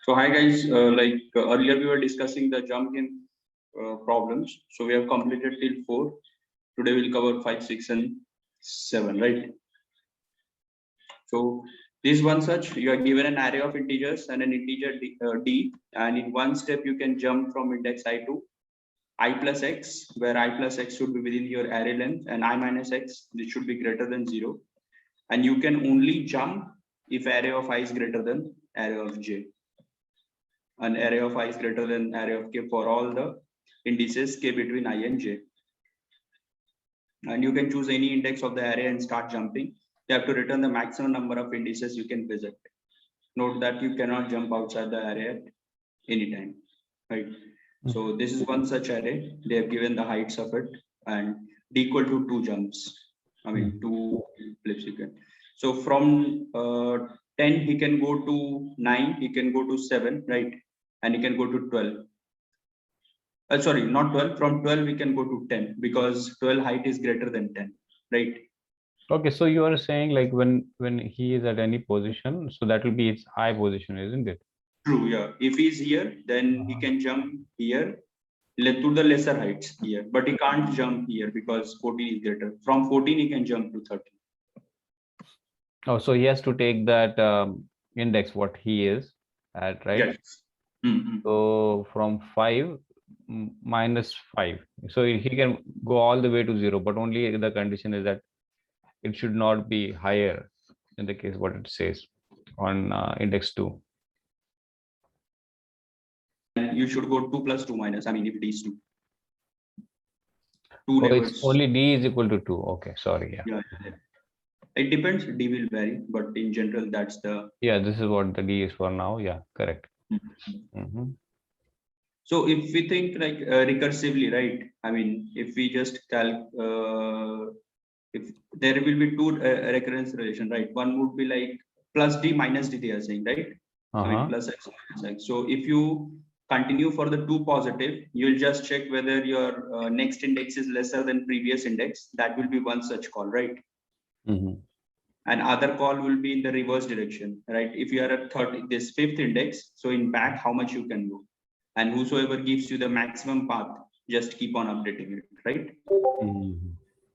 So hi guys, earlier we were discussing the jump in problems. So we have completed till 4. Today we'll cover 5, 6 and 7, right? So this one such, you are given an array of integers and an integer d, and in one step you can jump from index I to I plus x, where I plus x should be within your array length, and I minus x, this should be greater than 0. And you can only jump if array of I is greater than array of j. An array of I is greater than array of k for all the indices k between I and j. And you can choose any index of the array and start jumping. You have to return the maximum number of indices you can visit. Note that you cannot jump outside the array at any time, right? So this is one such array. They have given the heights of it and d equal to 2 jumps. I mean, 2 flips you can. So from 10, he can go to 9, he can go to 7, right? And he can go to 12. Sorry, not 12. From 12, we can go to 10 because 12 height is greater than 10, right? Okay, so you are saying like when he is at any position, so that will be its I position, isn't it? True, yeah. If he's here, then he can jump here to the lesser heights here, but he can't jump here because 14 is greater. From 14, he can jump to 13. Oh, so he has to take that index what he is at, right? Yes. Mm-hmm. So from 5 minus 5, so he can go all the way to 0, but only the condition is that it should not be higher in the case what it says on index 2. And you should go 2 plus 2 minus. I mean, if it is 2. Oh, it's only d is equal to 2. Okay, sorry. Yeah. It depends. D will vary, but in general, that's the. Yeah, this is what the d is for now. Yeah, correct. So if we think like recursively, right? I mean, if we just if there will be two recurrence relation, right? One would be like plus d minus d, they are saying, right? I mean, plus x minus x. So if you continue for the 2 positive, you'll just check whether your next index is lesser than previous index. That will be one such call, right? And other call will be in the reverse direction, right? If you are at this 5th index, so in back, how much you can go? And whosoever gives you the maximum path, just keep on updating it, right?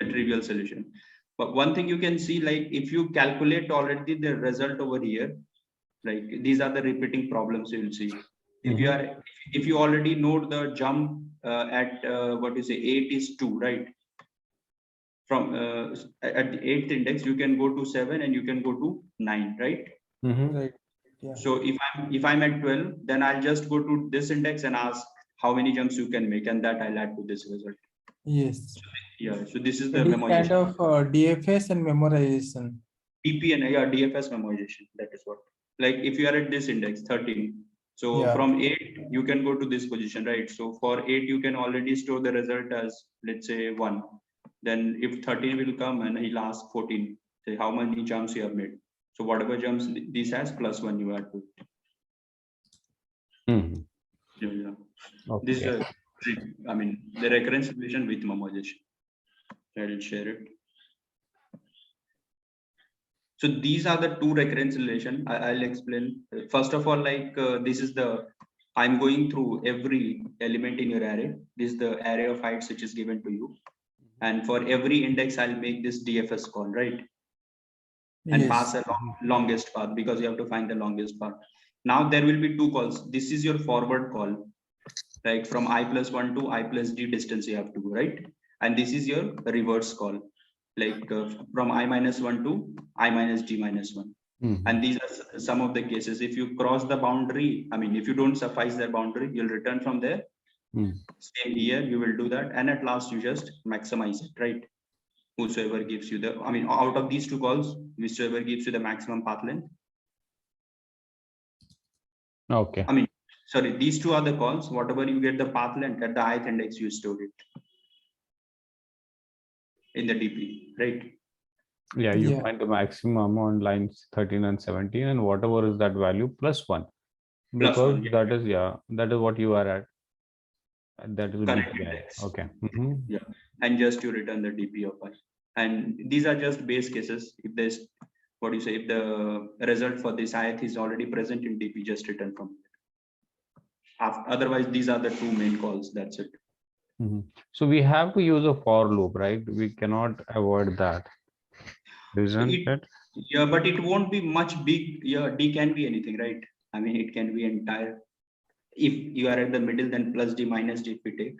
A trivial solution. But one thing you can see, like if you calculate already the result over here, like these are the repeating problems you will see. If you already know the jump at what you say 8 is 2, right? From at the 8th index, you can go to 7 and you can go to 9, right? Right. Yeah. So if I'm at 12, then I'll just go to this index and ask how many jumps you can make, and that I'll add to this result. Yes. Yeah. So this is the memorization. Kind of DFS and memorization. DP and DFS memorization. That is what. Like if you are at this index 13, so from 8 you can go to this position, right? So for 8 you can already store the result as, let's say, 1. Then if 13 will come and he'll ask 14, say how many jumps you have made. So whatever jumps this has plus 1 you add to it. Yeah. Okay. This is I mean the recurrence relation with memorization. I'll share it. So these are the two recurrence relation. I'll explain. First of all, like this is the, I'm going through every element in your array. This is the array of heights which is given to you. And for every index, I'll make this DFS call, right? And pass a longest path because you have to find the longest path. Now there will be 2 calls. This is your forward call, like from I plus 1 to I plus d distance you have to go, right? And this is your reverse call, like from I minus 1 to I minus d minus 1. And these are some of the cases. If you cross the boundary, I mean, if you don't suffice that boundary, you'll return from there. Same here, you will do that. And at last, you just maximize it, right? Whosoever gives you the, I mean, out of these 2 calls, whichever gives you the maximum path length. Okay. I mean, sorry, these 2 are the calls. Whatever you get the path length at the ith index, you store it in the DP, right? Yeah, you find the maximum on lines 13 and 17, and whatever is that value plus 1. Because plus 1, that is that is what you are at. That is correct DP. index. Okay. Yeah, and just to return the DP of I. And these are just base cases. If there's, what do you say, if the result for this ith is already present in DP, just return from it. Otherwise, these are the two main calls. That's it. Mhm. So we have to use a for loop, right? We cannot avoid that, isn't It, it? yeah, but it won't be much big. Yeah, D can be anything, right? I mean, it can be entire. If you are at the middle, then plus D minus D if we take,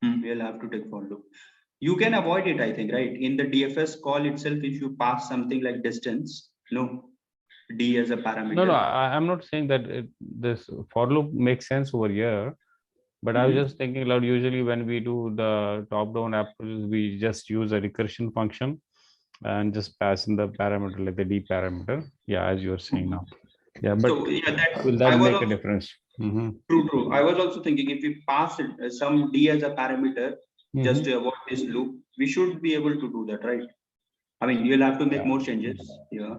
we'll have to take for loop. You can avoid it, I think, right? In the DFS call itself, if you pass something like distance, D as a parameter. No, I'm not saying that this for loop makes sense over here, but I was Mhm. just thinking loud. Usually, when we do the top-down approaches, we just use a recursion function and just pass in the parameter like the D parameter. Yeah, as you are saying now. Yeah, but So yeah, that's will I that was make a also, difference? Mm-hmm. true. I was also thinking if we pass it, some D as a parameter just to avoid this loop, we should be able to do that, right? I mean, you'll have to make Yeah. more changes. Yeah.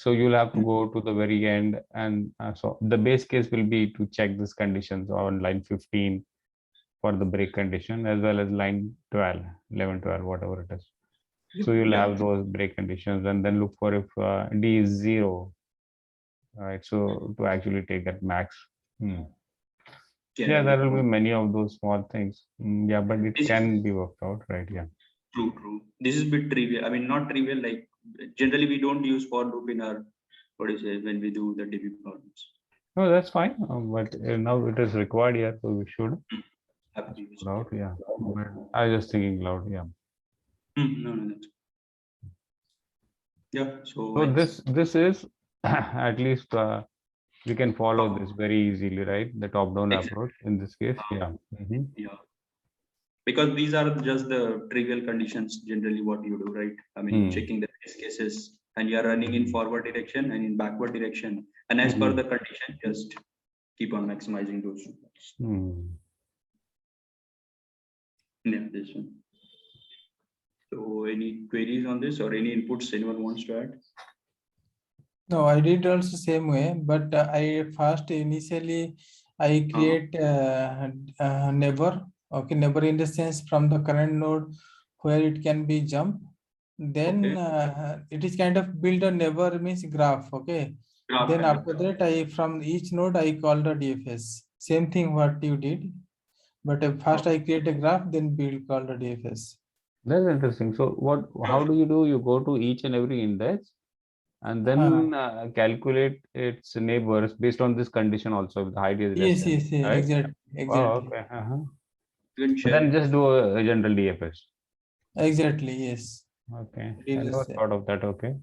So you'll have to go to the very end, and so the base case will be to check these conditions on line 15 for the break condition, as well as line 12, 11, 12, whatever it is. So you'll Yeah. have those break conditions, and then look for if D is 0, right? So to actually take that max. Yeah, there will be many of those small things. Yeah, but it This is can be worked out, right? Yeah. true. This is a bit trivial. I mean, not trivial. Like generally, we don't use for loop in our when we do the DB problems. No, that's fine. But now it is required here, so we should Have to use loud. it. Yeah. But I was just thinking loud. Yeah. No. Yeah. So this is at least we can follow this very easily, right? The top-down Exactly. approach in this case. Yeah. Yeah. Because these are just the trivial conditions, generally what you do, right? I mean, checking the test cases and you are running in forward direction and in backward direction. And as per the condition, just keep on maximizing those. Yeah, this one. So any queries on this or any inputs anyone wants to add? No, I did also same way, but I first initially I create neighbor. Okay, neighbor in the sense from the current node where it can be jumped. Then it is kind of build a neighbor means graph. Okay. Graph Then kind after that, I from each node I call the DFS. Same thing what you did, but first I create a graph, then build call the DFS. That's interesting. So how do? You go to each and every index and then calculate its neighbors based on this condition also, with the height is less than, Yes, right? Oh, exactly. okay. You can So then share. just do a general DFS. Exactly, yes. Okay. It I is the never same. thought of that. Okay.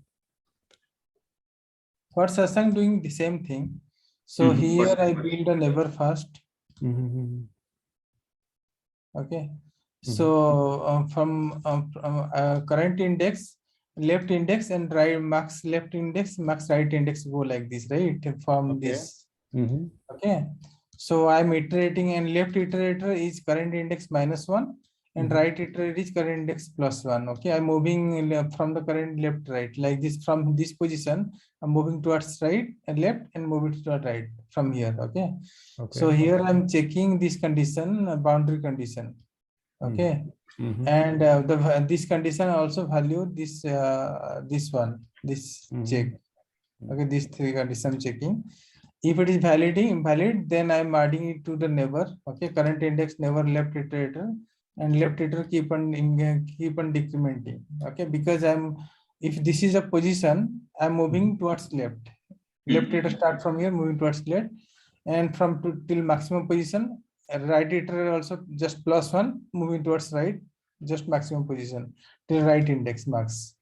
For Satsang doing the same thing. So here I build a neighbor first. Okay. So from current index, left index and right max left index, max right index go like this, right? From this. Okay. So I'm iterating and left iterator is current index -1 and right iterator is current index +1. Okay. I'm moving from the current left right like this from this position. I'm moving towards right and left and moving to the right from here. Okay. So here I'm checking this condition, boundary condition. Okay. And this condition also value this this check. Okay, these three condition checking. If it is invalid, then I'm adding it to the neighbor. Okay, current index neighbor left iterator and left iterator keep on decrementing. Okay, because if this is a position, I'm moving towards left. Left iterator start from here, moving towards left, and from till maximum position. Right iterator also just +1, moving towards right, just maximum position till right index max.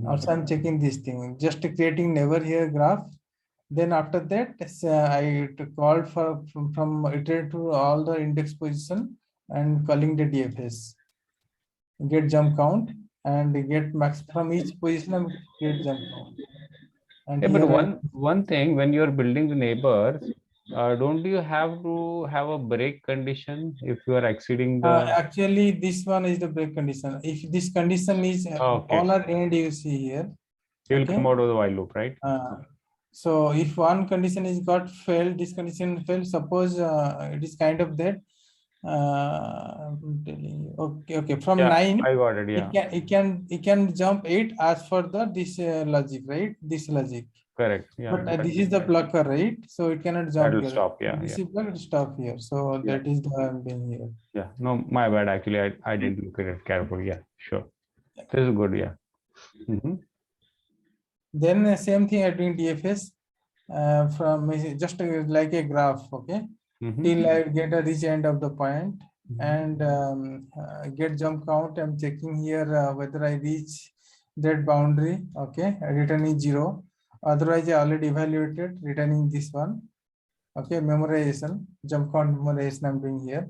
Also, I'm checking this thing, just creating neighbor here graph. Then after that, I called from iterate to all the index position and calling the DFS. Get jump count and get max from each position and get jump count. And yeah, but one thing, when you're building the neighbors, don't you have to have a break condition if you are exceeding the? Actually, this one is the break condition. If this condition is all are end, you see here. You will come out of the while loop, right? So if one condition is got failed, this condition failed. Suppose it is kind of that I'm telling you. Okay. From Yeah, 9, I got it. Yeah, it can jump 8 as for this logic, right? This logic. correct. Yeah, But this is the blocker, right? So it cannot that jump will here. stop. Yeah, This yeah, is block, it stop here. So yeah, that is the I'm being here. yeah. No, my bad. Actually, I didn't look at it carefully. Yeah, sure. This is good. Yeah. Mhm. Then same thing I'm doing DFS from just like a graph, okay? Mhm. Till I get a reach end of the point Mhm. and get jump count. I'm checking here whether I reach that boundary, okay? Returning 0. Otherwise, I already evaluated, returning this one. Okay, memorization, jump count memorization I'm doing here.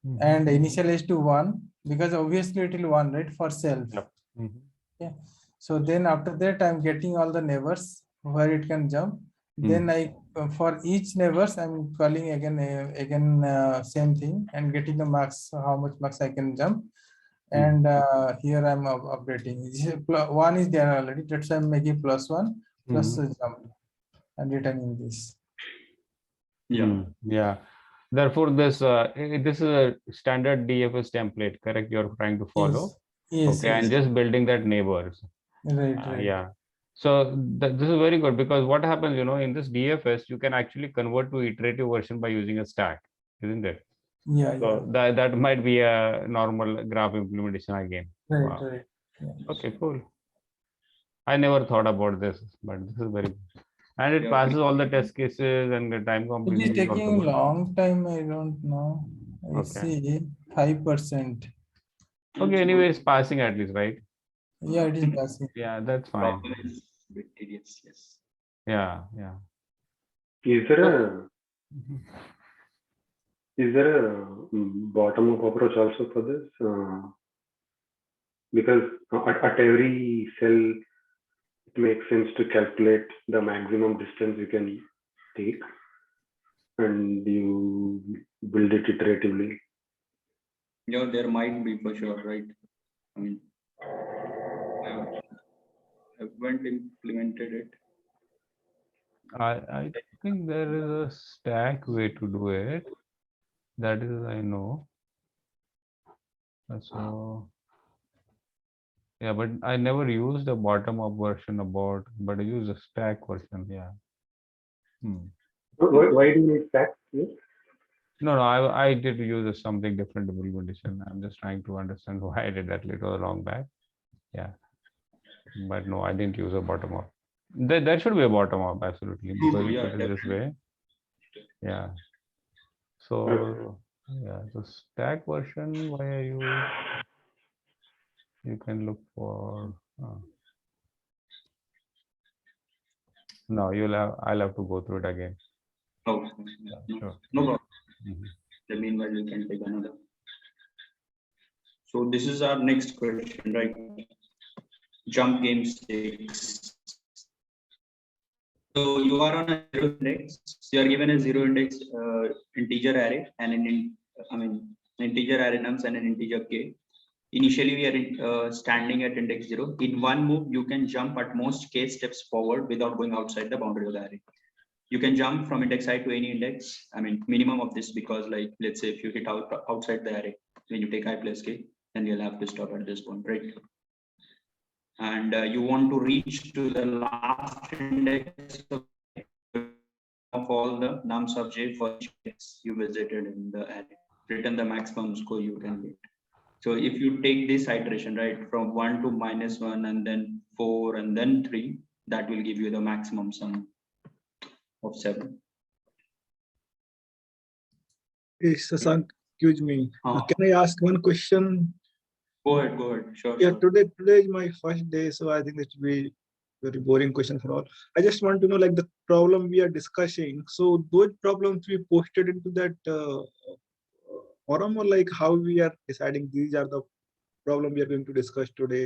Mhm. And initialize to 1 because obviously it will 1, right? For self. Yep. Mhm. Yeah. So then after that, I'm getting all the neighbors where it can jump. Then I for each neighbors I'm calling again same thing and getting the max, how much max I can jump. And here I'm updating. One is there already. That's why I'm making +1 plus Mhm. jump and returning this. Yeah. Yeah. Therefore, this is a standard DFS template, correct? You're trying to follow. Yes. Okay, and just building that neighbors. Right. Yeah. So this is very good because what happens, in this DFS, you can actually convert to iterative version by using a stack, isn't it? Yeah. So that might be a normal graph implementation again. Wow. Right. Yeah. Okay, cool. I never thought about this, but this is very good. And it Yeah, passes all the test cases and the time It complexity is is also taking good. long time. I don't know. I Okay. see 5%. Okay, anyway, it's passing at least, right? Yeah, it is passing. Yeah, that's fine. Problem is a bit tedious, yes. Yeah. Is there a Mhm. bottom-up approach also for this? Because at every cell, it makes sense to calculate the maximum distance you can take, and you build it iteratively. Yeah, there might be for sure, right? I mean, I haven't implemented it. I think there is a stack way to do it. That is, I know. So yeah, but I never used the bottom-up version but I use a stack version. Yeah. Why do you need stacks? Yes? No, I did use something different implementation. I'm just trying to understand why I did that little long back. Yeah. But no, I didn't use a bottom-up. There should be a bottom-up, absolutely, because Yeah, if it is this way. Yeah. So yeah, the stack version, why are you can look for no, I'll have to go through it again. Oh, Yeah, no, sure. no problem. Mhm. The meanwhile, we can take another. So this is our next question, right? Jump game 6. So you are on a 0 index. You are given a 0 index integer array and integer array nums and an integer k. Initially, we are standing at index 0. In one move, you can jump at most k steps forward without going outside the boundary of the array. You can jump from index I to any index. Minimum of this, because like, let's say if you hit outside the array, when you take I plus k, then you'll have to stop at this point, right? And you want to reach to the last index of all the nums of j for each index you visited in the array. Return the maximum score you can get. So if you take this iteration, right, from 1 to -1 and then 4 and then 3, that will give you the maximum sum of 7. Hey, Sasank, excuse me. Huh. Can I ask one question? Go ahead. Sure. Yeah, Sure. today is my first day, so I think it will be very boring question for all. I just want to know, like, the problem we are discussing. So those problems we posted into that forum, or like how we are deciding these are the problem we are going to discuss today.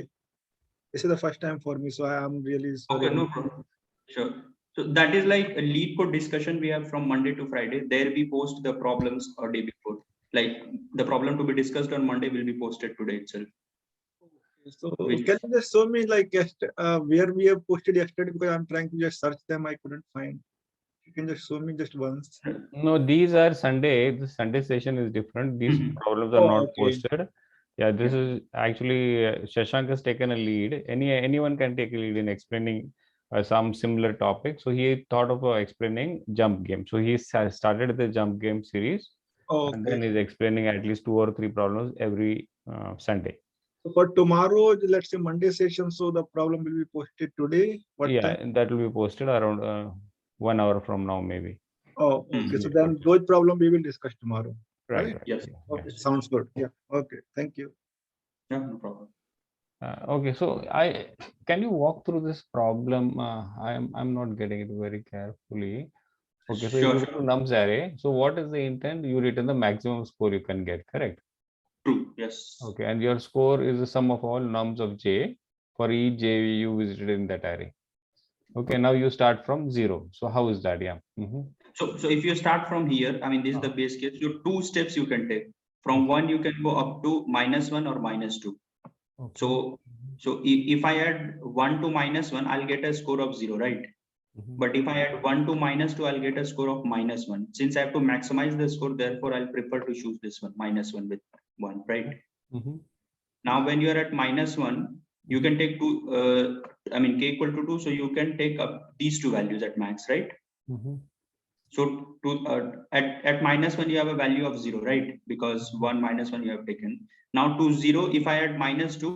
This is the first time for me, so I am really sorry. Okay, no problem. Sure. So that is like a lead code discussion we have from Monday to Friday. There we post the problems a day before. Like the problem to be discussed on Monday will be posted today itself. So Which- can you just show me like where we have posted yesterday, because I'm trying to just search them, I couldn't find. you can just show me just once. No, these are Sunday. The Sunday session is different. These Mhm. problems are Oh, not okay. posted. Yeah, this is actually Shashank has taken a lead. Anyone can take a lead in explaining some similar topic. So he thought of explaining jump game. So he started the jump game series, and then Okay. he's explaining at least 2 or 3 problems every Sunday. So for tomorrow, let's say Monday session, so the problem will be posted today. What Yeah, time? and that will be posted around 1 hour from now, maybe. Oh, okay. So Mhm. then those problem we will discuss tomorrow. Right. Right. Yes. Yeah, Okay, yes. sounds good. Yeah. Okay. Thank you. Yeah, no problem. Okay, so can you walk through this problem? I'm not getting it very carefully. Okay, so if Sure, you go sure. to nums array, so what is the intent? You return the maximum score you can get, correct? True. Yes. Okay, and your score is the sum of all nums of j for each j you visited in that array. Okay, now you start from 0. So how is that? Yeah. Mhm. So if you start from here, I mean, this is the base case. So 2 steps you can take. From 1, you can go up to -1 or -2. Okay. So if I add 1 to -1, I'll get a score of 0, right? Mhm. But if I add 1 to -2, I'll get a score of -1. Since I have to maximize the score, therefore I'll prefer to choose this one, -1 with 1, right? Mhm. Now, when you're at -1, you can take two, I mean, k equal to 2, so you can take up these two values at max, right? Mhm. So at -1, you have a value of 0, right? Because 1 -1 you have taken. Now to 0, if I add -2,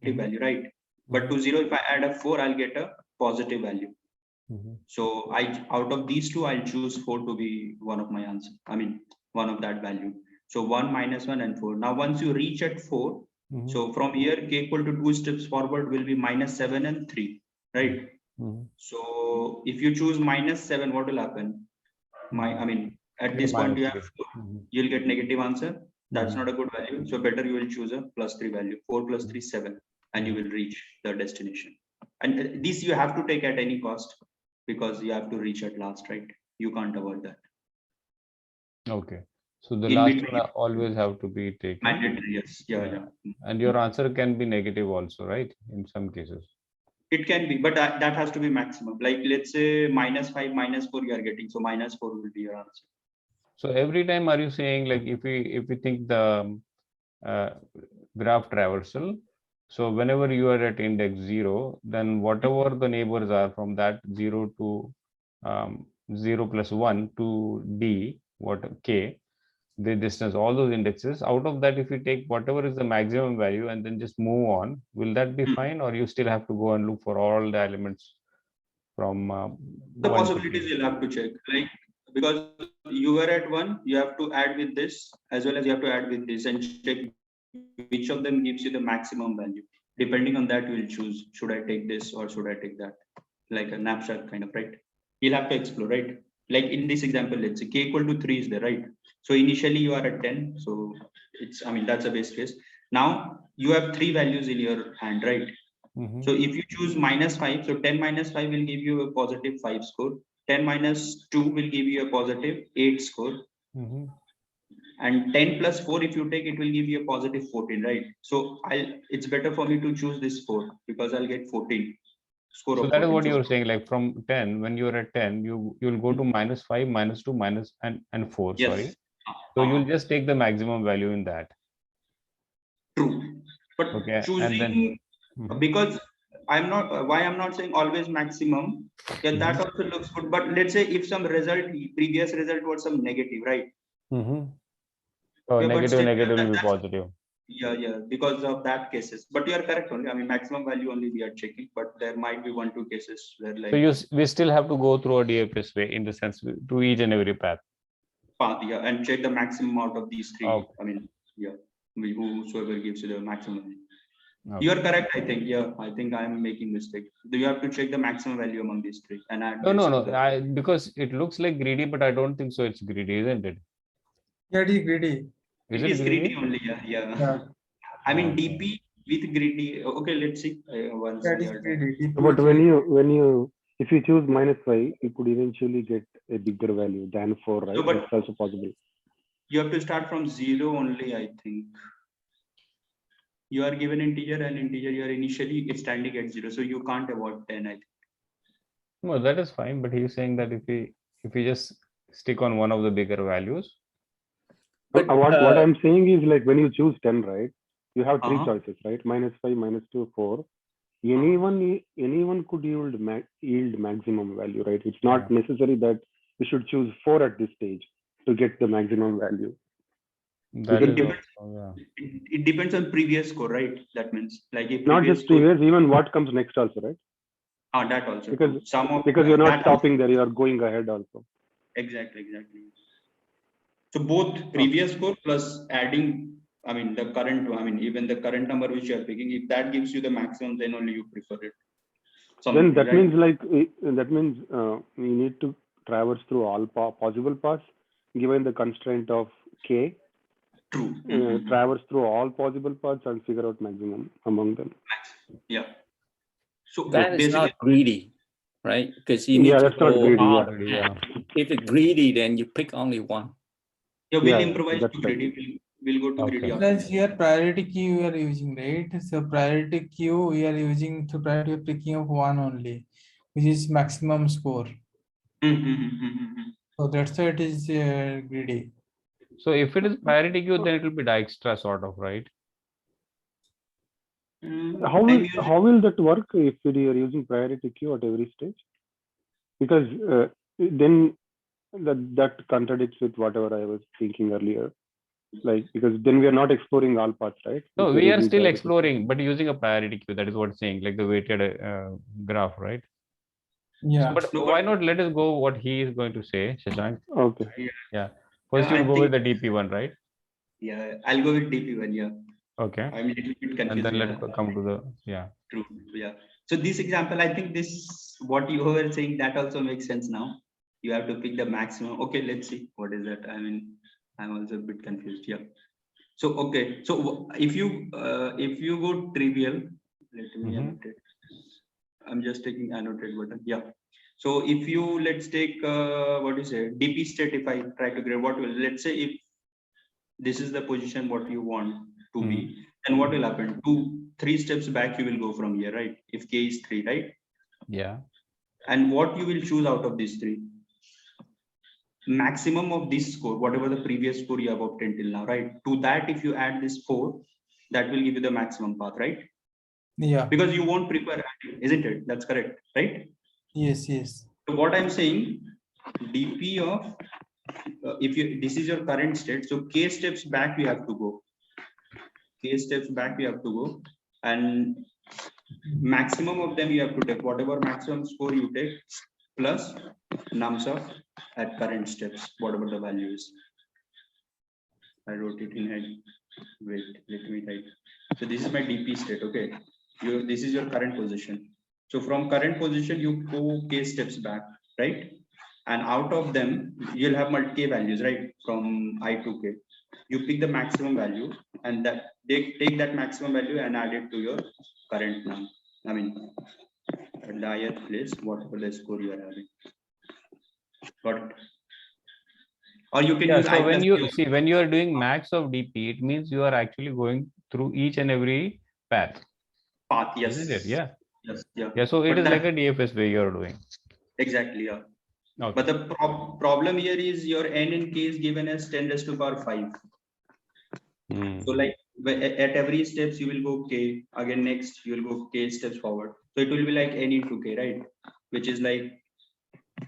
Mhm. value, right? But to 0, if I add a 4, I'll get a positive value. Mhm. So out of these two, I'll choose 4 to be one of my answer. I mean, one of that value. So 1 -1 and 4. Now, once you reach at 4, Mhm. so from here, k equal to 2 steps forward will be -7 and 3, right? Mhm. So if you choose -7, what will happen? I mean, at Get this point, you -3. have 4, Mhm. you'll get negative answer. That's Mhm. not a good value. So better you will choose a +3 value. 4 + 3 7, and you will reach the destination. And this you have to take at any cost, because you have to reach at last, right? You can't avoid that. Okay. So the In last between, one always have to be taken. mandatory, yes. Yeah, Yeah. yeah. And your answer can be negative also, right? In some cases. It can be, but that has to be maximum. Like, let's say -5, -4 you are getting. So -4 will be your answer. So every time are you saying, like, if we think the uh, graph traversal, so whenever you are at index 0, then whatever the neighbors are from that 0 to 0 plus 1 to d, what k, the distance, all those indexes, out of that, if you take whatever is the maximum value and then just move on, will that be fine, or you still have to go and look for all the elements from The 1 to possibilities 3? you'll have to check, like, because you were at 1, you have to add with this, as well as you have to add with this, and check which of them gives you the maximum value. Depending on that, you will choose, should I take this or should I take that? Like a knapsack kind of, right? You'll have to explore, right? Like in this example, let's say k equal to 3 is there, right? So initially you are at 10, so it's, I mean, that's a base case. Now you have 3 values in your hand, right? Mhm. So if you choose -5, so 10 - 5 will give you a positive 5 score. 10 - 2 will give you a positive 8 score. Mhm. And 10 plus 4, if you take, it will give you a positive 14, right? So it's better for me to choose this 4, because I'll get 14 score So of that is 14. what So you're saying, like from 10, when you're at 10, you'll go to -5, -2, and 4, sorry. yes, So you'll just take the maximum value in that. true. But Okay, and then choosing, Mhm. because I'm not, why I'm not saying always maximum. Yeah, that also looks good. But let's say if some result, previous result was some negative, right? Mhm. Oh, Yeah, but negative, still, negative will be that's, positive. yeah, because of that cases. But you are correct only. I mean, maximum value only we are checking, but there might be 1-2 cases where, So like, we still have to go through a DFS way, in the sense to each and every path. path, yeah, and check the maximum out of these 3. Okay. I mean, yeah, whosoever gives you the maximum value. Okay. You are correct, I think. Yeah, I think I am making mistake. Do you have to check the maximum value among these 3 and add No, this no, to no. the, Because it looks like greedy, but I don't think so. It's greedy, isn't it? Yeah, it is greedy. Is it it is greedy? greedy only, yeah, Yeah, I mean, Okay. DP with greedy. Okay, let's see once that we is are done. greedy. DP But is when you if you choose -5, you could eventually get a bigger value than 4, right? So, but That's also possible. you have to start from 0 only, I think. You are given integer, and integer you are initially standing at 0, so you can't avoid 10, I think. No, that is fine, but he's saying that if we just stick on one of the bigger values, But, what I'm saying is like when you choose 10, right? You have three Uh-huh. choices, right? -5, -2, 4. Anyone could yield maximum value, right? It's not necessary that we should choose 4 at this stage to get the maximum value. that can is do- also, yeah. It depends on previous score, right? That means like if Not previous just score, previous, even what comes next also, right? that also Because- true. Some of Because you're not that also- stopping there, you are going ahead also. Exactly. So both previous score plus adding, I mean the current one, I mean even the current number which you are picking, if that gives you the maximum, then only you prefer it. Then Something, that right? means we need to traverse through all possible paths given the constraint of k. True. Traverse through all possible paths and figure out maximum among them. Yeah. So that is basically, not greedy, right? Because you need Yeah, to that's not go greedy, all yeah. the Yeah. path. If it's greedy, then you pick only one. yeah, we'll Yeah, improvise that's to right. greedy. We'll go to greedy. Okay. after Because that. here priority queue we are using, right? So priority queue we are using to priority of picking of one only, which is maximum score. So that's why it is greedy. So if it is priority queue, then it will be Dijkstra sort of, right? How will that work if we are using priority queue at every stage? Because then that contradicts with whatever I was thinking earlier. Like, because then we are not exploring all paths, right? No, If we we're are using still priority. exploring, but using a priority queue. That is what it's saying, like the weighted graph, right? Yeah. But No, why but- not let us go what he is going to say, Shashank? Okay. First Yeah, you I go with the think- DP one, right? Yeah, I'll go with DP1. Yeah, Okay. I'm a little bit confused. And then yeah. let's come to the, yeah. True. Yeah. So this example, I think this what you were saying that also makes sense now. You have to pick the maximum. Okay, let's see what is that. I mean, I'm also a bit confused. Yeah. So okay. So if you go trivial, let me Mhm. annotate. I'm just taking annotate button. Yeah. So if you let's take what you say DP state. If I try to grade, what will let's say if this is the position what you want to be, then what will happen? 2-3 steps back you will go from here, right? If k is 3, right? Yeah. And what you will choose out of these 3? Maximum of this score, whatever the previous score you have obtained till now, right? To that, if you add this 4, that will give you the maximum path, right? Yeah. Because you won't prepare, isn't it? That's correct, right? Yes. Yes. So what I'm saying, dp of if you this is your current state, so k steps back we have to go. K steps back we have to go, and maximum of them you have to take whatever maximum score you take plus nums of at current steps, whatever the value is. I wrote it in head. Wait, let me write. So this is my DP state. Okay, this is your current position. So from current position you go k steps back, right? And out of them you'll have multi values, right? From I to k. You pick the maximum value and that they take that maximum value and add it to your current num. I mean, at the higher place, whatever the score you are having. Got it? Or you can Yeah, use I so when plus you Q. see, when you are doing max of DP, it means you are actually going through each and every path, Path, yes. isn't it? Yeah. Yes, yeah. Yeah, so it But is like that- a DFS way you're doing. Exactly, yeah. Okay. But the problem here is your n in k is given as 10 raised to power 5. So like at every steps you will go k, again next you will go k steps forward. So it will be like n into k, right? Which is like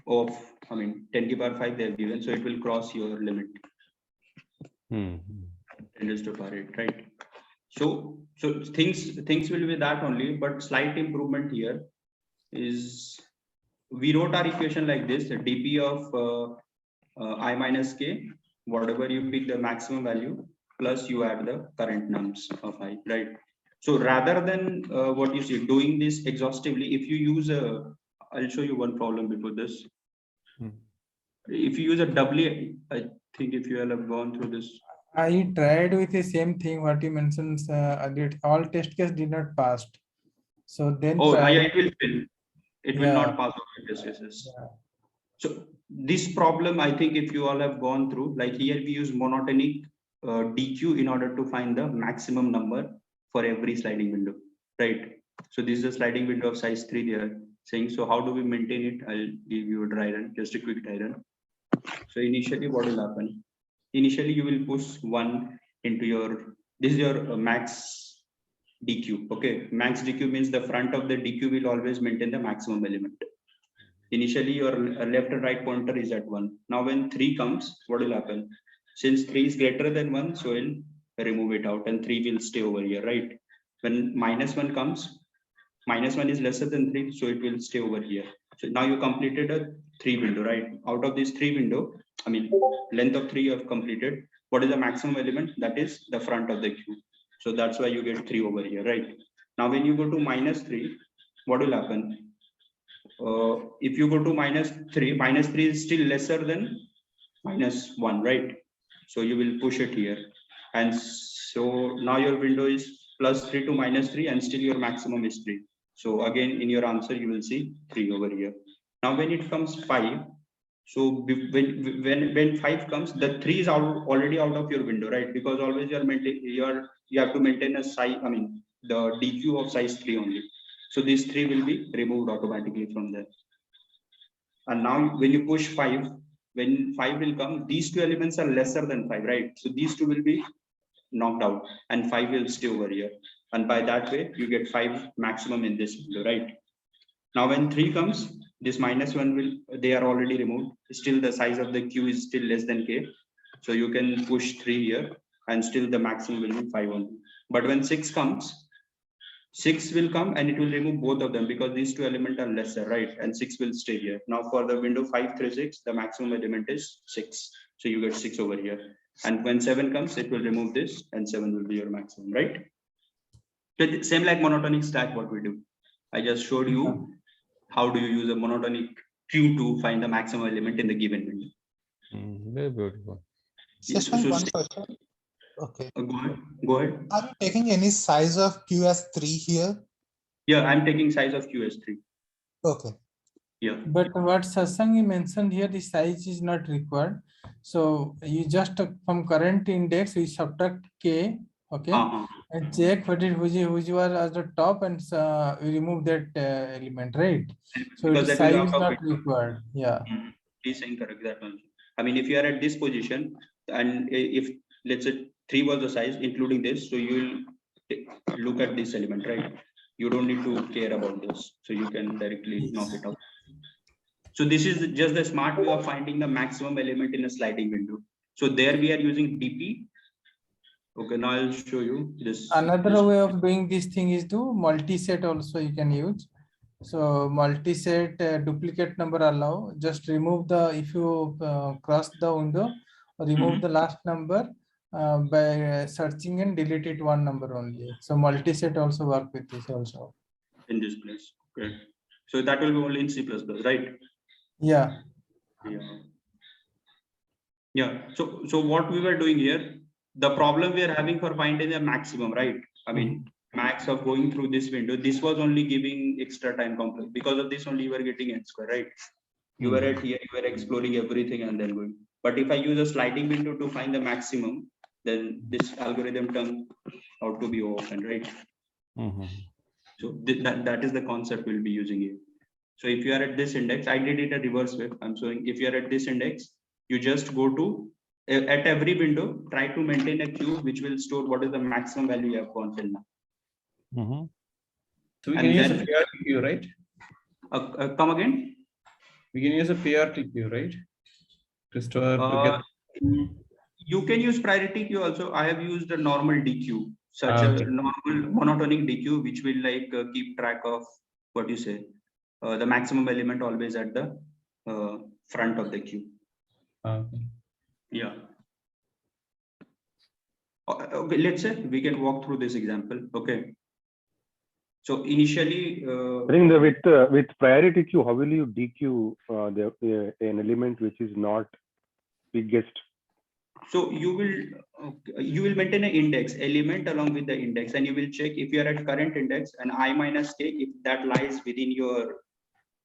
of, I mean 10 to the power 5 they have given, so it will cross your limit. 10 raised to power 8, right? So things will be that only, but slight improvement here is we wrote our equation like this: the dp of I minus k, whatever you pick the maximum value, plus you add the current nums of I, right? So rather than what you see doing this exhaustively, if you use I'll show you one problem before this. If you use a doubly, I think if you have gone through this. I tried with the same thing what you mentioned. All test case did not pass. So then. Oh, yeah, it will fail. It will Yeah. not pass all the test cases. So this problem, I think if you all have gone through, like here we use monotonic DQ in order to find the maximum number for every sliding window, right? So this is a sliding window of size 3 there. saying, so how do we maintain it? I'll give you a dry run, just a quick dry run. So initially what will happen? Initially you will push 1 into your, this is your max DQ. Okay, max DQ means the front of the DQ will always maintain the maximum element. Initially your left and right pointer is at 1. Now when 3 comes, what will happen? Since 3 is greater than 1, so we'll remove it out and 3 will stay over here, right? When -1 comes, -1 is lesser than 3, so it will stay over here. So now you completed a 3 window, right? Out of this 3 window, I mean, length of 3 you have completed. What is the maximum element? That is the front of the queue. So that's why you get 3 over here, right? Now when you go to -3, what will happen? If you go to -3 is still lesser than -1, right? So you will push it here. And so now your window is +3 to -3 and still your maximum is 3. So again, in your answer, you will see 3 over here. Now when it comes 5, so when 5 comes, the 3 is already out of your window, right? Because always you have to maintain a size, I mean, the DQ of size 3 only. So these 3 will be removed automatically from there. And now when you push 5, when 5 will come, these 2 elements are lesser than 5, right? So these 2 will be knocked out and 5 will stay over here. And by that way, you get 5 maximum in this window, right? Now when 3 comes, this -1 will, they are already removed. Still the size of the queue is still less than K. So you can push 3 here and still the maximum will be 5 only. But when 6 comes, 6 will come and it will remove both of them because these 2 elements are lesser, right? And 6 will stay here. Now for the window 5, 3, 6, the maximum element is 6. So you get 6 over here. And when 7 comes, it will remove this and 7 will be your maximum, right? So same like monotonic stack, what we do. I just showed you how do you use a monotonic queue to find the maximum element in the given window. Very beautiful. Just So one question. Okay. Go ahead. Are you taking any size of Q as 3 here? Yeah, I'm taking size of Q as 3. Okay. Yeah. But what Sasangi mentioned here, the size is not required. So you just from current index, we subtract K, okay? And check which was at the top and we remove that element, right? So Because the that will be size is out of not it. required, yeah. Please incorrect that one. I mean, if you are at this position and if let's say 3 was the size, including this, so you will look at this element, right? You don't need to care about this. So you can directly knock it out. So this is just the smart way of finding the maximum element in a sliding window. So there we are using DP. Okay, now I'll show you this. Another way of doing this thing is to multi-set also you can use. So multi-set duplicate number allow, just remove the, if you cross the window, remove the last number by searching and delete it one number only. So multi-set also work with this also. In this place, okay. So that will be only in C++, right? Yeah. Yeah. So what we were doing here, the problem we are having for finding a maximum, right? I mean, max of going through this window, this was only giving extra time complex. Because of this only you were getting n square, right? You were at here, you were exploring everything and then going. But if I use a sliding window to find the maximum, then this algorithm turns out to be open, right? So that is the concept we'll be using here. So if you are at this index, I did it a reverse way. I'm showing if you are at this index, you just go to at every window, try to maintain a queue which will store what is the maximum value you have gone till now. So we can use a PRT queue, right? Come again? We can use a PRT queue, right? To store. To get... You can use priority queue also. I have used a normal DQ, such a normal monotonic DQ, which will like keep track of what you say, the maximum element always at the front of the queue. Yeah. Okay, let's say we can walk through this example. Okay. So initially, I think with priority queue, how will you DQ an element which is not biggest? So you will maintain an index element along with the index, and you will check if you are at current index and I minus k, if that lies within your,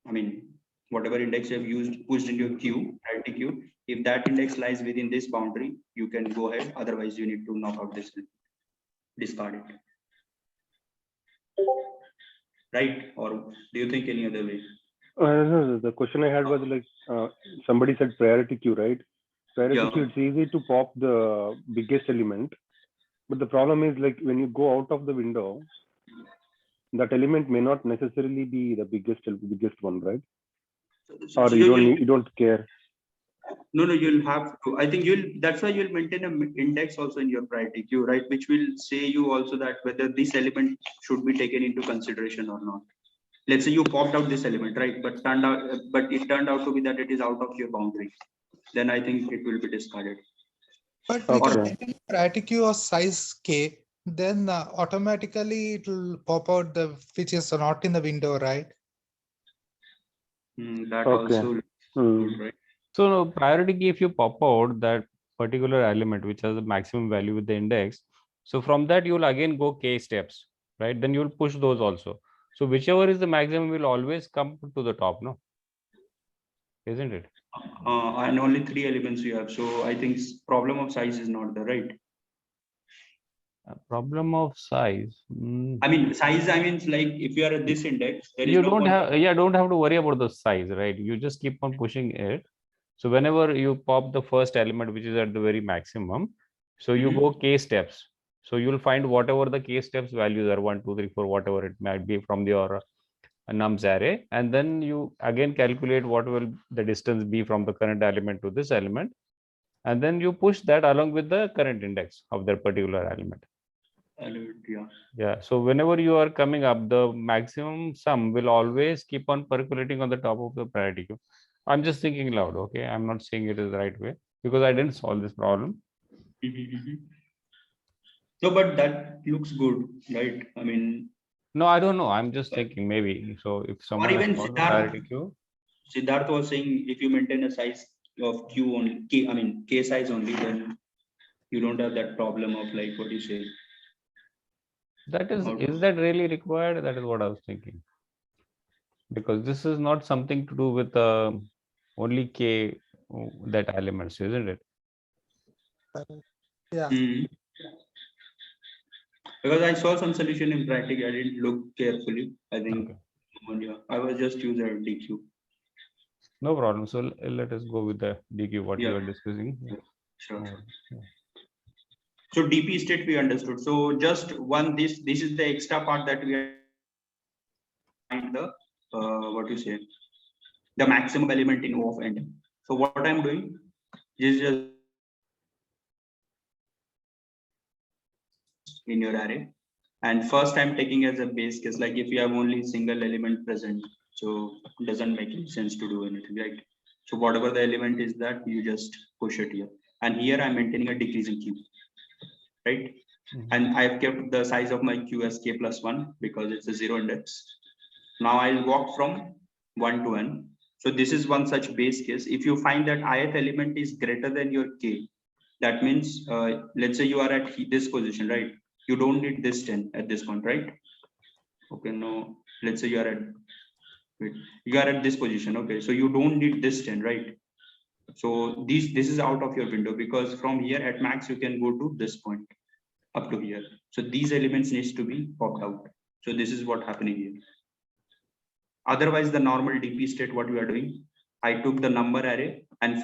I mean, whatever index you have used, pushed into your queue, priority queue. If that index lies within this boundary, you can go ahead. Otherwise, you need to knock out this, discard it. right? Or do you think any other way? No, the question I had was like, somebody said priority queue, right? Priority Yeah. queue, it's easy to pop the biggest element, but the problem is like when you go out of the window, that element may not necessarily be the biggest one, right? So Or you don't care. no, you'll have to. I think that's why you'll maintain an index also in your priority queue, right? Which will say you also that whether this element should be taken into consideration or not. Let's say you popped out this element, right? But it turned out to be that it is out of your boundary. Then I think it will be discarded. But we can Okay. maintain priority queue of size k, then automatically it will pop out the which is not in the window, right? That Okay. also Hmm. good, right? So no, priority key, if you pop out that particular element which has the maximum value with the index, so from that you will again go k steps, right? Then you will push those also. So whichever is the maximum will always come to the top, no? Isn't it? And only 3 elements you have. So I think problem of size is not the right. A problem of size. I mean, size, I mean, like if you are at this index, there is You no don't point. don't have to worry about the size, right? You just keep on pushing it. So whenever you pop the first element, which is at the very maximum, so you Mhm. go k steps. So you'll find whatever the k steps values are 1, 2, 3, 4, whatever it might be from your nums array, and then you again calculate what will the distance be from the current element to this element, and then you push that along with the current index of that particular element. Yeah. Yeah, so whenever you are coming up, the maximum sum will always keep on percolating on the top of the priority queue. I'm just thinking loud, okay? I'm not saying it is the right way because I didn't solve this problem. So, but that looks good, right? I mean, No, I don't know. I'm just thinking maybe. So if someone has even solved the priority queue, Siddharth was saying if you maintain a size of Q only, K, I mean, K size only, then you don't have that problem of like what you say. is that really required? That is what I was thinking. Because this is not something to do with only K that elements, isn't it? Yeah. Because I saw some solution in practice, I didn't look carefully. I think Okay. I was just using DQ. No problem. So let us go with the DQ, what you Yeah. are discussing. Sure. Yeah. So DP state we understood. So just this is the extra part that we are find the what you say, the maximum element in O of n. So what I'm doing is just in your array, and first I'm taking as a base case, like if you have only single element present, so it doesn't make any sense to do anything, right? So whatever the element is that you just push it here, and here I'm maintaining a decreasing queue, right? And I've kept the size of my queue as k plus 1 because it's a 0 index. Now I'll walk from 1 to n. So this is one such base case. If you find that ith element is greater than your k, that means let's say you are at this position, right? You don't need this 10 at this point, right? Okay, no, let's say you are at this position. Okay, so you don't need this 10, right? So this is out of your window because from here at max you can go to this point up to here. So these elements needs to be popped out. So this is what happening here. Otherwise, the normal DP state, what we are doing, I took the number array and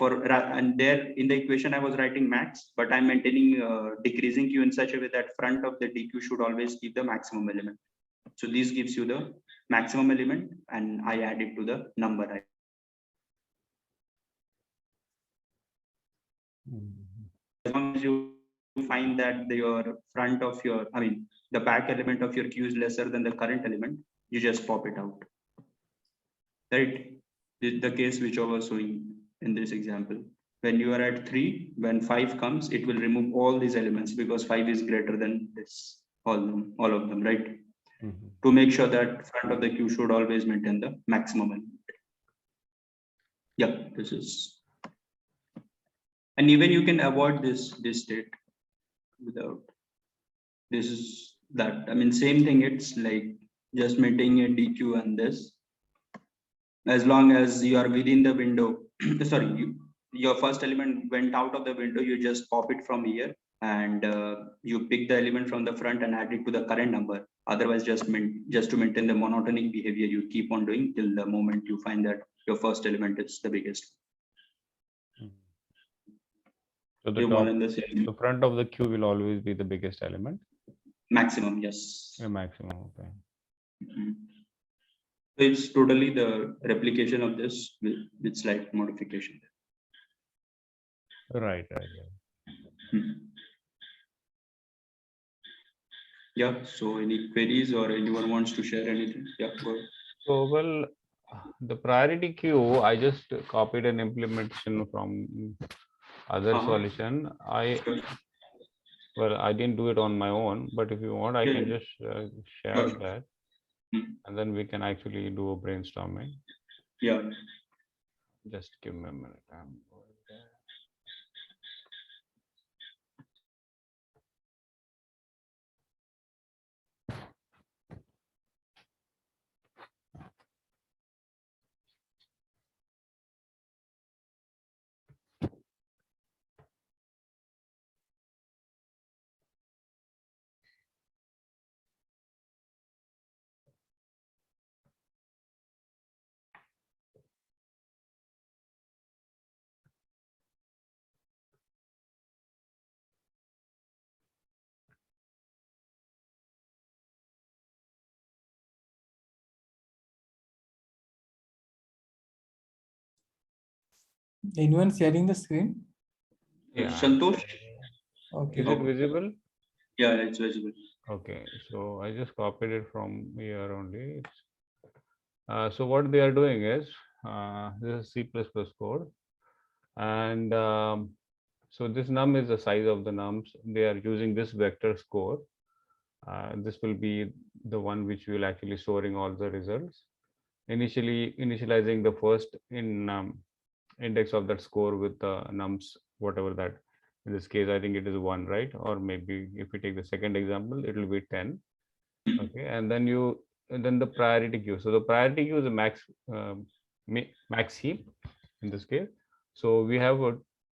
there in the equation I was writing max, but I'm maintaining decreasing queue in such a way that front of the DQ should always keep the maximum element. So this gives you the maximum element, and I add it to the number array. As long as you find that your front of your, I mean, the back element of your queue is lesser than the current element, you just pop it out. Right? The case which I was showing in this example. When you are at 3, when 5 comes, it will remove all these elements because 5 is greater than this, all of them, right? To make sure that front of the queue should always maintain the maximum element. Yeah, this is. And even you can avoid this state without. This is that. I mean, same thing. It's like just maintaining a DQ and this. As long as you are within the window, sorry, your first element went out of the window, you just pop it from here and you pick the element from the front and add it to the current number. Otherwise, just to maintain the monotonic behavior, you keep on doing till the moment you find that your first element is the biggest. So the You top, want in the same the front of the queue will always be the biggest element. maximum, yes. A maximum. Okay. Mhm. So it's totally the replication of this with slight modification. Right. Mhm. Yeah, so any queries or anyone wants to share anything? Yeah, go ahead. So, well, the priority queue, I just copied an implementation from other Uh-huh. solution. Well, I didn't do it on my own, but if you want, I Yeah, can yeah. just share Sure. that, Mhm. and then we can actually do a brainstorming. Yeah. Just give me a minute. I'm going there. Anyone sharing the screen? Yeah. Santosh? Okay. Is it visible? Yeah, it's visible. Okay, so I just copied it from here only. So what they are doing is, this is C++ code, and so this num is the size of the nums. They are using this vector score. This will be the one which will actually storing all the results. Initializing the first index of that score with the nums, whatever that. In this case, I think it is 1, right? Or maybe if we take the second example, it will be 10. Okay, and then the priority queue. So the priority queue is a max heap in this case. So we have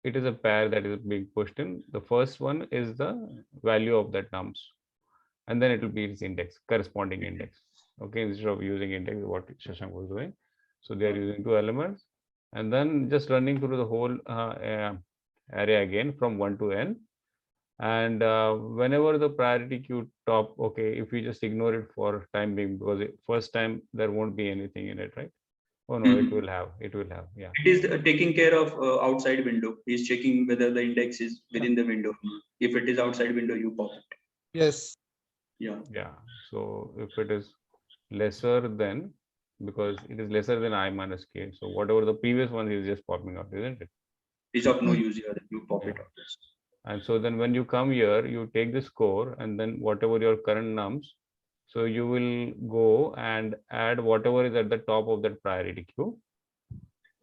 it is a pair that is being pushed in. The first one is the value of that nums, and then it will be its index, corresponding index. Okay, instead of using index, what Shashank was doing. So they are using 2 elements, and then just running through the whole array again from 1 to n. And whenever the priority queue top, okay, if we just ignore it for time being, because first time there won't be anything in it, right? Oh no, it will have, yeah. It is taking care of outside window. He's checking whether the index is within the window. If it is outside window, you pop it. Yes. Yeah. Yeah, so if it is lesser than, because it is lesser than I minus k, so whatever the previous one is just popping out, isn't it? It's of no use here. You pop it Yeah. out. And so then when you come here, you take the score and then whatever your current nums, so you will go and add whatever is at the top of that priority queue.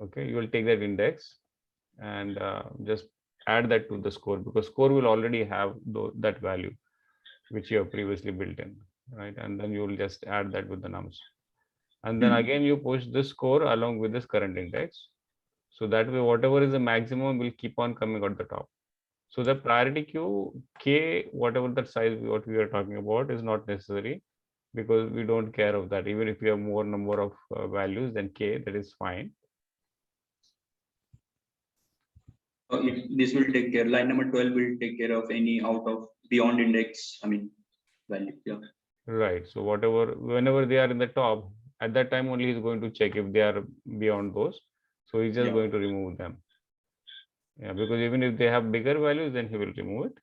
Okay, you will take that index and just add that to the score, because score will already have that value which you have previously built in, right? And then you will just add that with the nums. And then again, you push this score along with this current index. So that way, whatever is the maximum will keep on coming at the top. So the priority queue, k, whatever that size what we are talking about is not necessary, because we don't care of that. Even if you have more number of values than k, that is fine. This will take care. Line number 12 will take care of any out of beyond index. I mean, value. Yeah. Right. So whenever they are in the top, at that time only he's going to check if they are beyond those. So he's just Yeah. going to remove them. Yeah, because even if they have bigger values, then he will remove it.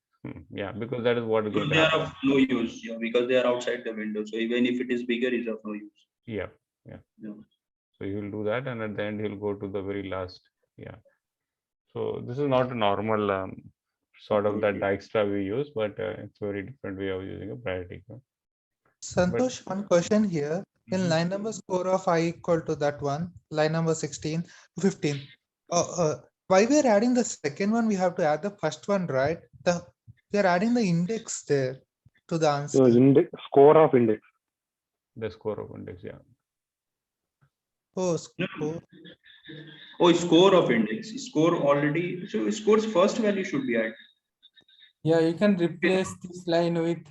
Yeah, because that is what is going to They are happen. of no use. Yeah, because they are outside the window. So even if it is bigger, it's of no use. Yeah. Yeah. So he will do that, and at the end he'll go to the very last. Yeah. So this is not a normal sort of that Dijkstra we use, but it's a very different way of using a priority queue. Santosh, one question here. In Mhm. line number score of I equal to that one, line number 16 to 15. Why we are adding the second one, we have to add the first one, right? We are adding the index there to the So answer. score of index. The score of index, yeah. Oh, No. score. Oh, score of index. Score already. So score's first value should be added. Yeah, you can replace this line with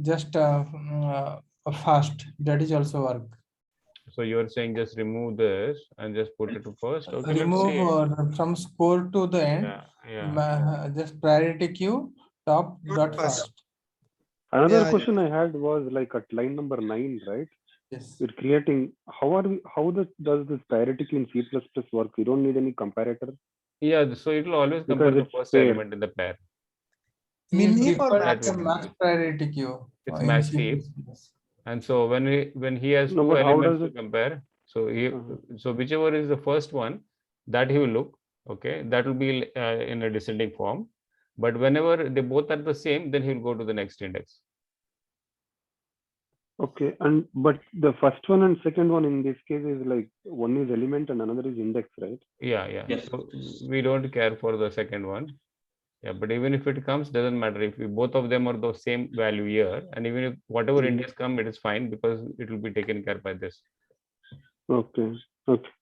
just a fast. That is also work. So you're saying just remove this and just put it to first. Okay, let's Remove see. from score to the end. Yeah. Just priority queue top dot Fast. fast. Another Yeah, question I had was like at line number 9, right? Yes. We're creating, does this priority queue in C++ work? We don't need any comparator Yeah, so it will always because compare the it's first paired. element in the pair. He Minim or preferred the maximum? max priority queue. It's in max C++. heap. And so when he has No, two but how elements does to compare, so Uh-huh. so whichever is the first one, that he will look, okay, that will be in a descending form. But whenever they both are the same, then he will go to the next index. Okay, but the first one and second one in this case is like one is element and another is index, right? Yeah. Yes. So we don't care for the second one. Yeah, but even if it comes, doesn't matter if both of them are the same value here, and even if whatever Mhm. index come, it is fine because it will be taken care by this. Okay. Okay.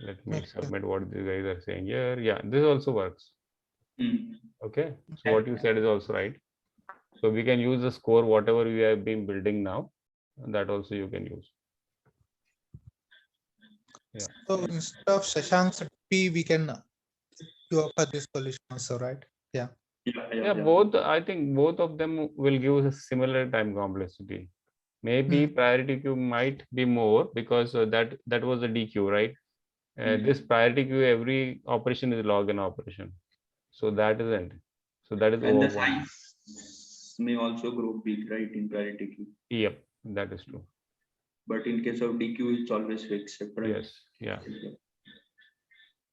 Let me Makes sense. submit what you guys are saying here. Yeah, this also works. Hmm. Okay, so what you said is also right. So we can use the score, whatever we have been building now, and that also you can use. So instead of Shashank's P, we can go for this solution also, right? Yeah, both, I think both of them will give us a similar time complexity. Maybe priority queue might be more because that was the DQ, right? This priority queue, every operation is log n operation. So that isn't. So that is And the over 1. size may also grow big, right, in priority queue. Yep, that is true. But in case of DQ, it's always fixed, right? Yes, yeah.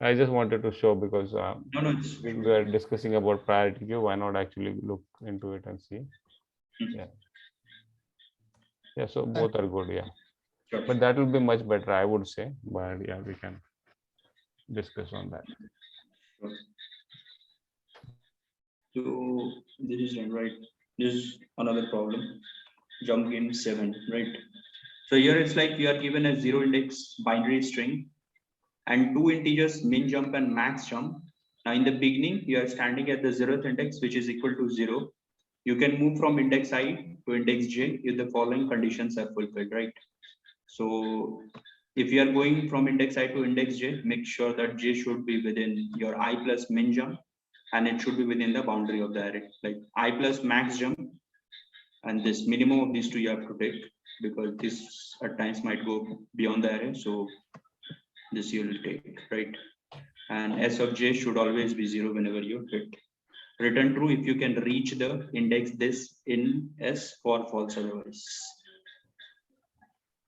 I just wanted to show because No, it's we were discussing about priority queue. Why not actually look into it and see? Yeah. Yeah, so both are good, yeah. sure. But that will be much better, I would say. But yeah, we can discuss on that. So this is done, right? This is another problem. Jump in 7, right? So here it's like you are given a 0 index binary string and 2 integers min jump and max jump. Now in the beginning, you are standing at the 0th index, which is equal to 0. You can move from index I to index j if the following conditions are fulfilled, right? So if you are going from index I to index j, make sure that j should be within your I plus min jump, and it should be within the boundary of the array, like I plus max jump, and this minimum of these two you have to take because this at times might go beyond the array. So this you will take, right? And s of j should always be 0 whenever you hit. Return true if you can reach the index this in s or false otherwise.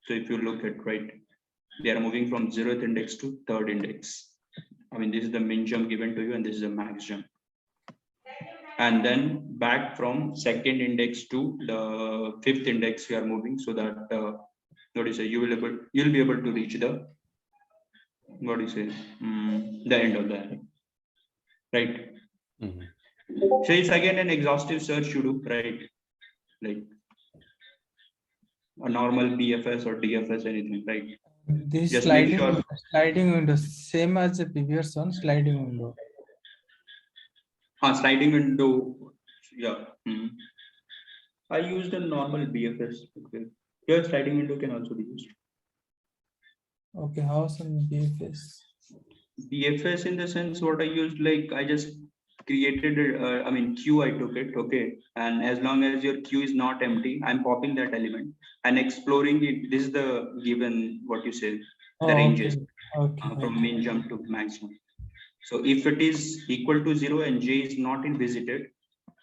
So if you look at, right, they are moving from 0th index to 3rd index. I mean, this is the min jump given to you and this is the max jump. And then back from 2nd index to the 5th index we are moving, so that what do you say, you'll be able to reach the, what do you say, the end of the array, right? So it's again an exhaustive search you do, right? Like a normal BFS or DFS, anything, right? This Just make sure. sliding window, same as the previous one, sliding window. Sliding window, yeah. I used a normal BFS. Okay. Here sliding window can also be used. Okay, how some BFS? BFS in the sense what I used, like I just created it, I mean queue, I took it, okay, and as long as your queue is not empty, I'm popping that element and exploring it. This is the given, what you say, the ranges from min jump to max jump. So if it is equal to 0 and j is not in visited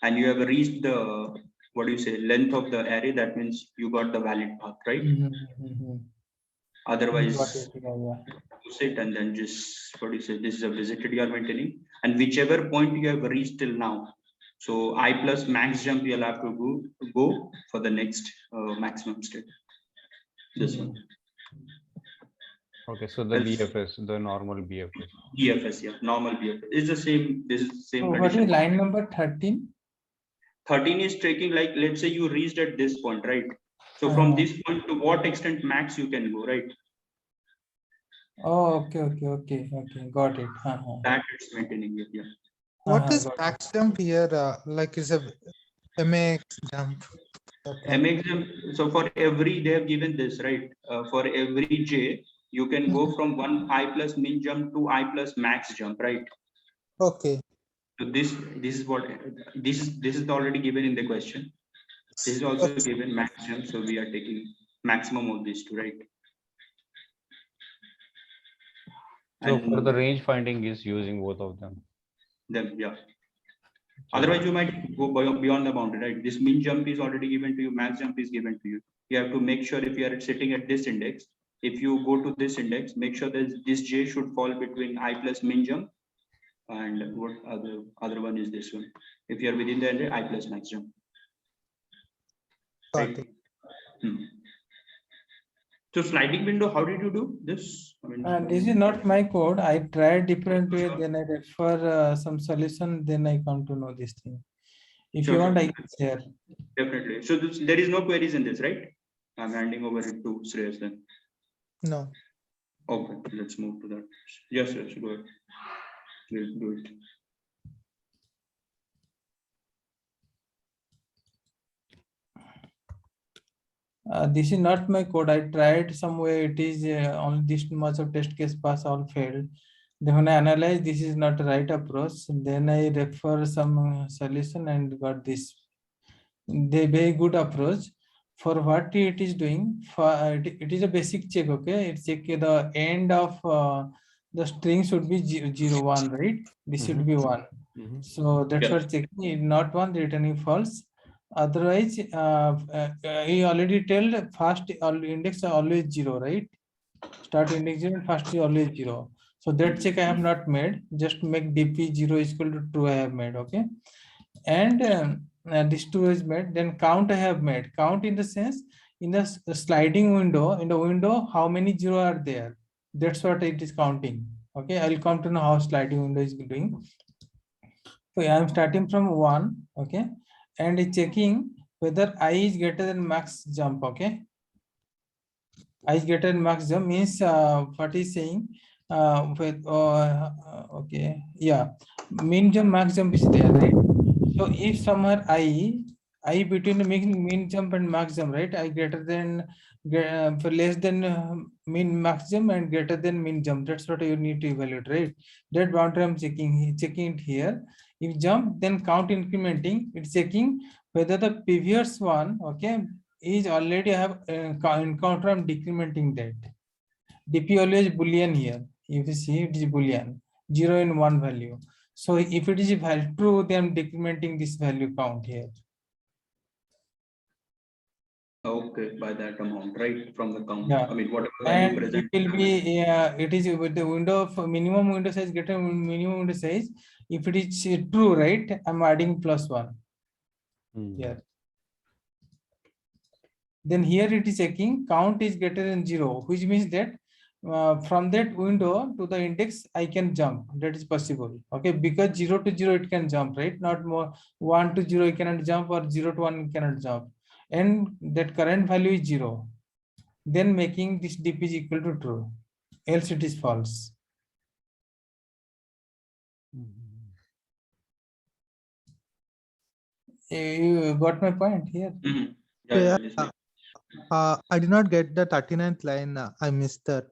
and you have reached the, what do you say, length of the array, that means you got the valid path, right? Otherwise, use it and then just, what do you say, this is a visited you are maintaining, and whichever point you have reached till now. So I plus max jump you'll have to go for the next maximum state. This one. Okay, so the BFS, the normal BFS. BFS, yeah, normal BFS is the same. This is the same. So what is line number 13? 13 is taking, like, let's say you reached at this point, right? So from this point to what extent max you can go, right? Oh, okay, got it. That it's maintaining it, yeah. What is got it. max jump here? Like is a MX jump. That one. MX, so for every, they have given this, right? For every J, you can go from one I plus min jump to I plus max jump, right? Okay. So this is what, this is already given in the question. This is also Okay. given max jump, so we are taking maximum of these two, right? So for the And range finding is using both of them. then, yeah. Otherwise, you might go beyond the boundary, right? This min jump is already given to you, max jump is given to you. You have to make sure if you are sitting at this index, if you go to this index, make sure that this J should fall between I plus min jump and what other one is this one. If you are within the index, I plus max jump. Got Right? it. Hmm. So sliding window, how did you do this? I mean, This is not my code. I tried different way, Sure. then I refer some solution, then I come to know this thing. If Sure, you want, sure. I can share. Definitely. So there is no queries in this, right? I'm handing over it to Shreyas then. No. Okay, let's move to that. Yes, yes, go ahead. We'll do it. This is not my code. I tried some way. It is only this much of test case pass, all failed. Then when I analyze, this is not the right approach. Then I refer some solution and got this. They very good approach for what it is doing. For it is a basic check. Okay, it's check the end of the string should be 0, 1, right? This should be 1. So that's Yeah. what checking. If not 1, returning false. Otherwise, he already tell first index are always 0, right? Start index 0 and first is always 0. So that check I have not made. Just make dp 0 is equal to true. I have made, okay, and this 2 is made. Then count I have made. Count in the sense in the sliding window. In the window, how many 0 are there? That's what it is counting. Okay, I'll come to know how sliding window is doing. So I am starting from 1, okay, and checking whether I is greater than max jump, okay. I is greater than max jump means what is saying okay, yeah, min jump max jump is there, right? So if somewhere I between the mean jump and max jump, right? I greater than for less than mean max jump and greater than mean jump. That's what you need to evaluate, right? That boundary I'm checking it here. If jump, then count incrementing. It's checking whether the previous one, okay, is already have encounter. I'm decrementing that. DP always Boolean here. If you see, it is Boolean, 0 and 1 value. So if it is value true, then I'm decrementing this value count here. Okay, by that amount, right? From the count. Yeah. I mean, whatever value And present. it will be, it is with the window of minimum window size greater than minimum window size. If it is true, right, I'm adding +1 here. Then here it is checking count is greater than 0, which means that from that window to the index I can jump. That is possible, okay, because 0 to 0 it can jump, right? Not more 1 to 0 it cannot jump, or 0 to 1 cannot jump, and that current value is 0. Then making this dp is equal to true, else it is false. You got my point here? Mhm. Yeah. Yes, I did not get the 39th line. I missed that.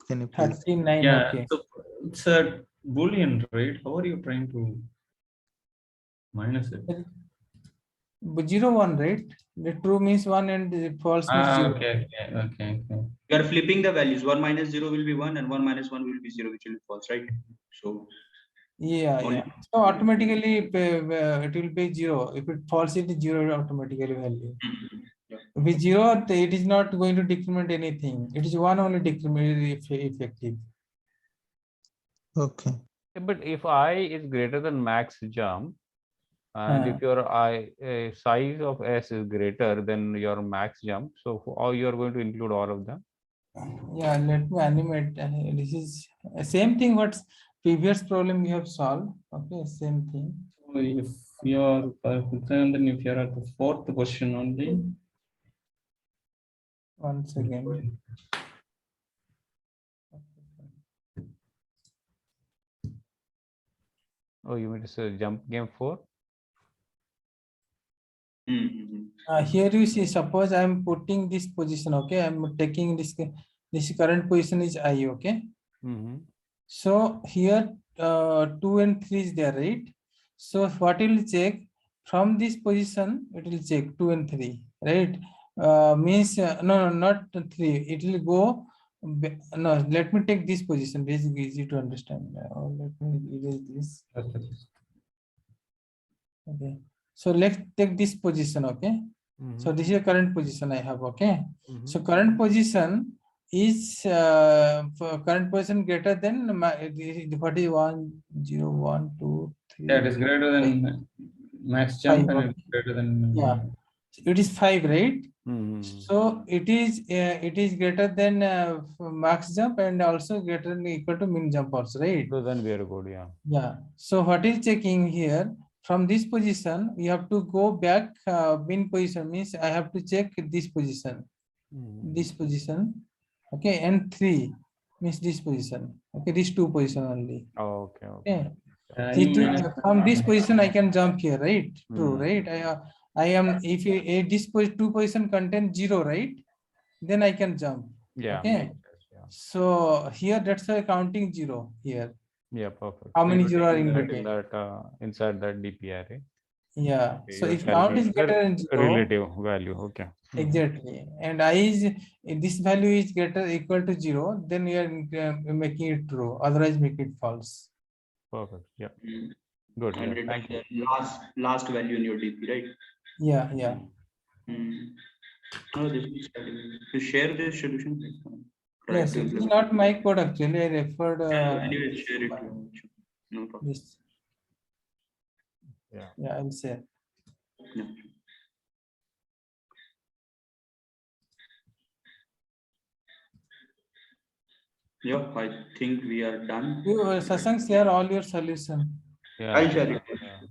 Can you please? 39, Yeah, okay. so it's a Boolean, right? How are you trying to minus it? But 0, 1, right? The true means 1 and the false means 0. Okay. you are flipping the values. 1 minus 0 will be 1 and 1 minus 1 will be 0, which will be false, right? So Yeah, only- yeah. So automatically it will be 0. If it falls, it is 0 automatically value. Mhm. Yeah. If it's 0, it is not going to decrement anything. It is 1 only decrement effective. Okay. But if I is greater than max jump, and if your size of S is greater than your max jump, so how you are going to include all of them? Yeah, let me animate. This is same thing what previous problem you have solved. Okay, same thing. So if you are then if you are at the fourth question only. Once again. Oh, you mean to say jump game 4? Here you see, suppose I'm putting this position, okay, I'm taking this current position is I, okay. Mm-hmm. So here 2 and 3 is there, right? So what it will check from this position, it will check 2 and 3, right? Means no, not 3. It will go. No, let me take this position. This is easy to understand. Let me erase this. Okay. So let's take this position. Okay. So this is the current position I have. Okay. So current position is current position greater than what is 1, 0, 1, 2, 3. Yeah, it is greater than max jump 5, and okay. it's greater than. Yeah. It is 5, right? Mm-hmm. So it is greater than max jump and also greater than equal to min jump also, right? So then we are good, yeah. Yeah. So what is checking here? From this position, you have to go back. Min position means I have to check this position, this position. Okay, and 3 means this position. Okay, these 2 position only. Oh, okay, okay. Okay. From this position, I can jump here, right? True, right? I am, if this 2 position contain 0, right? Then I can jump. Yeah. Okay. makes sense, yeah. So here, that's why counting 0 here. Yeah, perfect. How So many you're 0 are taking that indicated? inside that DP array. Yeah. Okay, So you're if count is calculating the greater than 0, relative value. Okay. exactly, and I is, if this value is greater equal to 0, then we are making it true. Otherwise, make it false. Perfect. Yeah. Good. And Yeah. it Thank you. last value in your DP, right? Yeah, yeah. Oh, this is starting to share this solution. Try Yes, to it is implement. not my code actually. I referred Anyway, share it. No problem. this. Yeah. Yeah, I'll say. Yeah. Yeah, I think we are done. You, Sasank, share all your solution. Yeah. I'll share it.